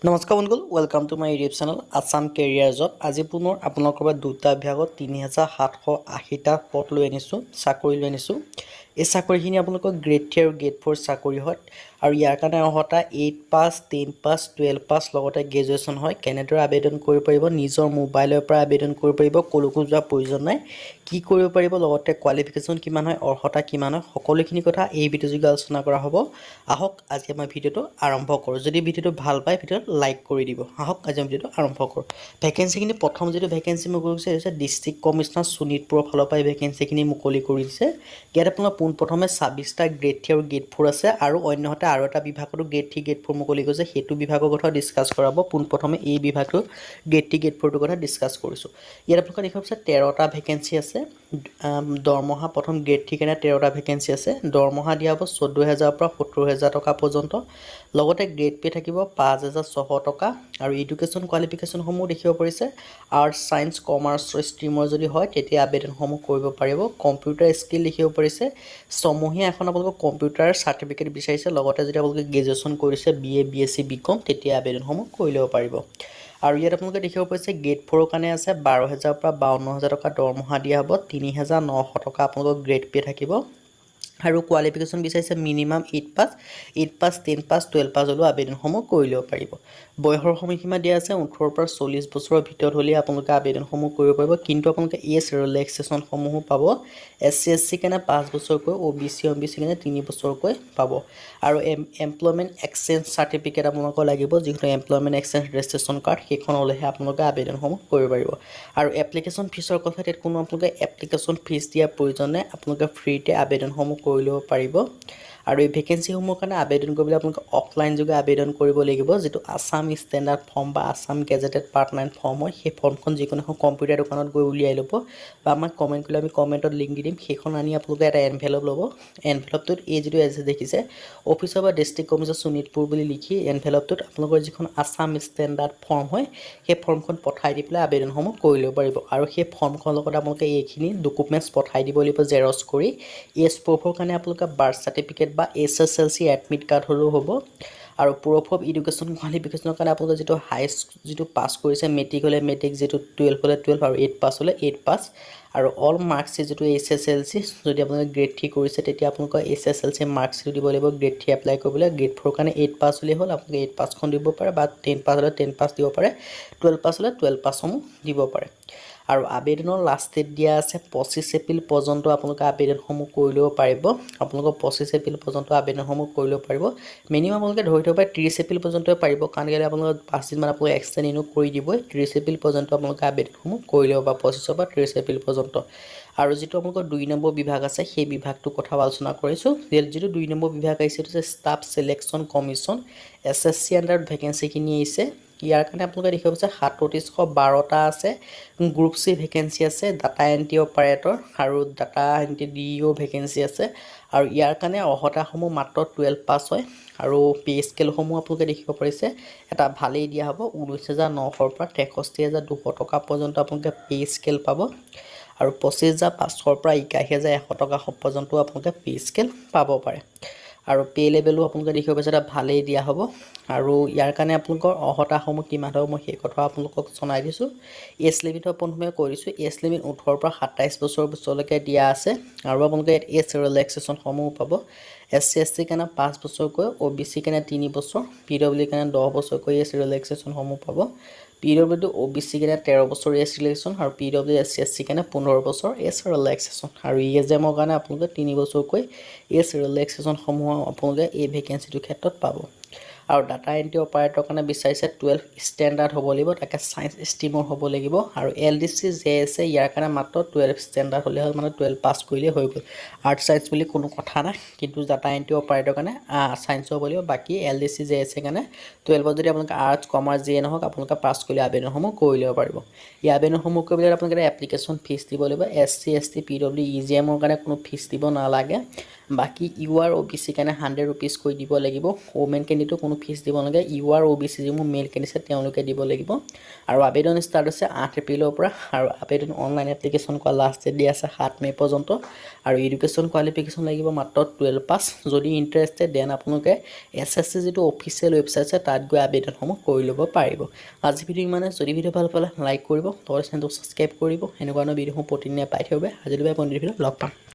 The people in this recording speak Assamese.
নমস্কাৰ বন্ধুসকল, welcome to my YouTube channel Assam career job. আজি পুনৰ আপোনালোকৰ বাবে দুটা বিভাগত ৩৭৮০টা পদ লৈ আনিছোঁ, চাকৰি লৈ আনিছোঁ। এই চাকৰিখিনি আপোনালোকৰ গ্ৰেড 3 আৰু গ্ৰেড 4 চাকৰি হয় আৰু ইয়াৰ কাৰণে অৰ্হতা 8 পাছ, 10 পাছ, 12 পাছ লগতে গ্ৰেজুৱেশ্যন হয়। কেনেদৰে আবেদন কৰিব পাৰিব? নিজৰ মোবাইলৰ পৰা আবেদন কৰিব পাৰিব, ক'লৈকো যোৱাৰ প্ৰয়োজন নাই। কি কৰিব পাৰিব, লগতে কোৱালিফিকেশ্যন কিমান হয়, অৰ্হতা কিমান হয়, সকলোখিনি কথা এই ভিডিঅ'যোগে আলোচনা কৰা হ'ব। আহক আজি আমাৰ ভিডিঅ'টো আৰম্ভ কৰোঁ। যদি ভিডিঅ'টো ভাল পায় ভিডিঅ'ত লাইক কৰি দিব। আহক আজি আমি ভিডিঅ'টো আৰম্ভ কৰোঁ। ভেকেঞ্চিখিনি প্ৰথম যিটো ভেকেঞ্চি মুকলি কৰিছে সেইটো হৈছে ডিষ্ট্ৰিক্ট কমিশ্যনাৰ শোণিতপুৰৰ ফালৰ পৰা এই ভেকেঞ্চিখিনি মুকলি কৰিছে। ইয়াত আপোনাৰ পোনপ্ৰথমে 26টা গ্ৰেড 3 আৰু গ্ৰেড 4 আছে আৰু অন্যহাতে আৰু এটা বিভাগতো গ্ৰেড 3 গ্ৰেড 4 মুকলি কৰিছে, সেইটো বিভাগৰ কথা ডিছকাছ কৰাব। পোনপ্ৰথমে এই বিভাগটো গ্ৰেড 3 গ্ৰেড 4টোৰ কথা ডিছকাছ কৰিছোঁ। ইয়াত আপোনালোকে দেখা পাইছে 13টা ভেকেঞ্চি আছে। দৰমহা প্ৰথম গ্ৰেড 3 কাৰণে 13টা ভেকেঞ্চি আছে। দৰমহা দিয়া হ'ব 14,000 পৰা 70,000 টকা পৰ্যন্ত। লগতে গ্ৰেড পে থাকিব 5,600 টকা আৰু এডুকেশ্যন কোৱালিফিকেশ্যনসমূহ দেখিব পাৰিছে। আৰ্টছ, ছায়েন্স, কমাৰ্চ ষ্ট্ৰীমৰ যদি হয় তেতিয়া আবেদনসমূহ কৰিব পাৰিব। কম্পিউটাৰ স্কিল দেখিব পাৰিছে। ছমহীয়া এখন আপোনালোকক কম্পিউটাৰ চাৰ্টিফিকেট বিচাৰিছে। লগতে যদি আপোনালোকে গ্ৰেজুৱেশ্যন কৰিছে BA, BSc, BCom তেতিয়া আবেদনসমূহ কৰি ল'ব পাৰিব। আৰু ইয়াত আপোনালোকে দেখিব পাৰিছে গ্ৰেড 4ৰ কাৰণে আছে 12,000 পৰা 52,000 টকা দৰমহা দিয়া হ'ব। 3,900 টকা আপোনালোকৰ গ্ৰেড পে থাকিব। আৰু কোৱালিফিকেশ্যন বিচাৰিছে মিনিমাম 8 পাছ, 10 পাছ, 12 পাছ হ'লেও আবেদনসমূহ কৰি ল'ব পাৰিব। বয়সৰ সময়সীমা দিয়া আছে 18 পৰা 40 বছৰৰ ভিতৰত হ'লে আপোনালোকে আবেদনসমূহ কৰিব পাৰিব। কিন্তু আপোনালোকে এজ ৰিলেক্সেশ্যনসমূহো পাব। SC, SC কাৰণে 5 বছৰকৈ, OBC, OBC কাৰণে 3 বছৰকৈ পাব। আৰু এমপ্লয়মেণ্ট এক্সচেঞ্জ চাৰ্টিফিকেট আপোনালোকৰ লাগিব, যিহেতু এমপ্লয়মেণ্ট এক্সচেঞ্জ ৰেজিষ্ট্ৰেশ্যন কাৰ্ড সেইখন হ'লেহে আপোনালোকে আবেদনসমূহ কৰিব পাৰিব। আৰু এপ্লিকেশ্যন ফিজৰ কথা ইয়াত কোনো আপোনালোকে এপ্লিকেশ্যন ফিজ দিয়াৰ প্ৰয়োজন নাই, আপোনালোকে ফ্ৰীতে আবেদনসমূহ কৰি ল'ব পাৰিব। আৰু এই ভেকেঞ্চিসমূহৰ কাৰণে আবেদন কৰিবলৈ আপোনালোকে অফলাইন যোগে আবেদন কৰিব লাগিব, যিটো আছাম ষ্টেণ্ডাৰ্ড ফৰ্ম বা আছাম গেজেটেড পাৰ্ট 9 ফৰ্ম হয়। সেই ফৰ্মখন যিকোনো এখন কম্পিউটাৰ দোকানত গৈ উলিয়াই ল'ব বা আমাক কমেণ্ট কৰিলে আমি কমেণ্টত লিংক দি দিম। সেইখন আনি আপোনালোকে এটা এনভেলপ ল'ব। এনভেলপটোত এই যিটো এড্ৰেছ দেখিছে অফিচৰ বা ডিষ্ট্ৰিক্ট কমিশ্যনাৰ শোণিতপুৰ বুলি লিখি এনভেলপটোত আপোনালোকৰ যিখন আছাম ষ্টেণ্ডাৰ্ড ফৰ্ম হয় সেই ফৰ্মখন পঠাই দি পেলাই আবেদনসমূহ কৰি ল'ব পাৰিব। আৰু সেই ফৰ্মখনৰ লগত আপোনালোকে এইখিনি ডকুমেণ্টছ পঠাই দিব লাগিব জেৰক্স কৰি। এজ প্ৰুফৰ কাৰণে আপোনালোকে বাৰ্থ চাৰ্টিফিকেট বা SSLC এডমিট কাৰ্ড হ'লেও হ'ব। আৰু প্ৰুফ অফ এডুকেশ্যন কোৱালিফিকেশ্যনৰ কাৰণে আপোনালোকে যিটো পাছ কৰিছে, মেট্ৰিক হ'লে মেট্ৰিক, যিটো 12 হ'লে 12 আৰু 8 পাছ হ'লে 8 পাছ। আৰু অল মাৰ্কশ্বিট যিটো SSLC, যদি আপোনালোকে গ্ৰেড 3 কৰিছে তেতিয়া আপোনালোকৰ SSLC মাৰ্কশ্বিট দিব লাগিব গ্ৰেড 3 এপ্লাই কৰিবলৈ। গ্ৰেড 4 কাৰণে 8 পাছ হ'লেই হ'ল, আপোনালোকে 8 পাছখন দিব পাৰে বা 10 পাছ হ'লে 10 পাছ দিব পাৰে, 12 পাছ হ'লে 12 পাছসমূহ দিব পাৰে। আৰু আবেদনৰ লাষ্ট ডেট দিয়া আছে 25 এপ্ৰিল পৰ্যন্ত আপোনালোকে আবেদনসমূহ কৰি ল'ব পাৰিব। আপোনালোকৰ 25 এপ্ৰিল পৰ্যন্ত আবেদনসমূহ কৰি ল'ব পাৰিব। মিনিমাম আপোনালোকে ধৰি থ'ব পাৰে 30 এপ্ৰিল পৰ্যন্তই পাৰিব, কাৰণ কেলৈ আপোনালোকৰ 5 দিনমান আপোনালোকে এক্সটেণ্ড এনেও কৰি দিবই। 30 এপ্ৰিল পৰ্যন্ত আপোনালোকে আবেদনসমূহ কৰি ল'ব বা 25 পৰা 30 এপ্ৰিল পৰ্যন্ত। আৰু যিটো আপোনালোকৰ 2 নম্বৰ বিভাগ আছে সেই বিভাগটোৰ কথা আলোচনা কৰিছোঁ। যিটো 2 নম্বৰ বিভাগ আহিছে সেইটো হৈছে ষ্টাফ চিলেকশ্যন কমিশ্যন। SSC আণ্ডাৰত ভেকেঞ্চিখিনি আহিছে। ইয়াৰ কাৰণে আপোনালোকে দেখিব পাইছে 3712টা আছে। গ্ৰুপ C ভেকেঞ্চি আছে, ডাটা এণ্ট্ৰি অপাৰেটৰ আৰু ডাটা এণ্ট্ৰি DO ভেকেঞ্চি আছে। আৰু ইয়াৰ কাৰণে অৰ্হতাসমূহ মাত্ৰ 12 পাছ হয়। আৰু পে স্কেলসমূহ আপোনালোকে দেখিব পাৰিছে এটা ভালেই দিয়া হ'ব। 19,900 পৰা 63,200 টকা পৰ্যন্ত আপোনালোকে পে স্কেল পাব। আৰু 25,500 পৰা 81,100 টকা পৰ্যন্ত আপোনালোকে পে স্কেল পাব পাৰে। আৰু পে লেভেলো আপোনালোকে দেখিব পাইছে এটা ভালেই দিয়া হ'ব। আৰু ইয়াৰ কাৰণে আপোনালোকৰ অৰ্হতাসমূহ কিমান হ'ব মই সেই কথা আপোনালোকক জনাই দিছোঁ। এজ লিমিটৰ প্ৰথমে কৈ দিছোঁ, এজ লিমিট 18 পৰা 27 বছৰলৈকে দিয়া আছে। আৰু আপোনালোকে এজ ৰিলেক্সেশ্যনসমূহ পাব। SC, ST কাৰণে 5 বছৰকৈ, OBC কাৰণে 3 বছৰ, PWD কাৰণে 10 বছৰকৈ এজ ৰিলেক্সেশ্যনসমূহ পাব। PWD OBC কাৰণে 13 বছৰ এজ ৰিলেক্সেশ্যন আৰু PWD SC, ST কাৰণে 15 বছৰ এজ ৰিলেক্সেশ্যন। আৰু EXAMৰ কাৰণে আপোনালোকে 3 বছৰকৈ এজ ৰিলেক্সেশ্যনসমূহ আপোনালোকে এই ভেকেঞ্চিটোৰ ক্ষেত্ৰত পাব। আৰু ডাটা এণ্ট্ৰি অপাৰেটৰ কাৰণে বিচাৰিছে 12 ষ্টেণ্ডাৰ্ড হ'ব লাগিব, তাকে ছায়েন্স ষ্ট্ৰীমৰ হ'ব লাগিব। আৰু LDC JSA ইয়াৰ কাৰণে মাত্ৰ 12 ষ্টেণ্ডাৰ্ড হ'লে হ'ল, মানে 12 পাছ কৰিলেই হৈ গ'ল। আৰ্টছ ছায়েন্স বুলি কোনো কথা নাই, কিন্তু ডাটা এণ্ট্ৰি অপাৰেটৰ কাৰণে ছায়েন্সৰ হ'ব লাগিব। বাকী LDC JSA কাৰণে 12ত যদি আপোনালোকে আৰ্টছ কমাৰ্চ যিয়ে নহওক আপোনালোকে পাছ কৰিলে আবেদনসমূহ কৰি ল'ব পাৰিব। এই আবেদনসমূহ কৰিবলৈ আপোনালোকে এপ্লিকেশ্যন ফিজ দিব লাগিব। SC, ST, PWD EXAMৰ কাৰণে কোনো ফিজ দিব নালাগে। বাকী ইউ আৰ অ' বি চি কাৰণে 100 ৰুপিজ কৈ দিব লাগিব ওমেন কেণ্ডিডেটক কোনো ফিজ দিব নালাগে ইউ আৰ অ' বি চি যিবোৰ মেল কেণ্ডিডেট তেওঁলোকে দিব লাগিব আৰু আবেদন ষ্টাৰ্ট হৈছে 8 এপ্ৰিলৰ পৰা আৰু আবেদন অনলাইন এপ্লিকেশ্যন কৰা লাষ্ট ডেট দিয়া আছে 7 মে' পৰ্যন্ত আৰু এডুকেশ্যন কোৱালিফিকেশ্যন লাগিব মাত্ৰ 12 পাছ যদি ইণ্টাৰেষ্টেড দেন আপোনালোকে SSC যিটো অফিচিয়েল ৱেবছাইট আছে তাত গৈ আবেদনসমূহ কৰি ল'ব পাৰিব আজি ভিডিঅ' ইমানে যদি ভিডিঅ' ভাল পালে লাইক কৰিব লগতে চেনেলটো ছাবস্ক্ৰাইব কৰিব এনেকুৱা ধৰণৰ ভিডিঅ'সমূহ প্ৰতিদিনে পাই থাকিব আজিলৈ পৰৱৰ্তী ভিডিঅ'ত লগ পাম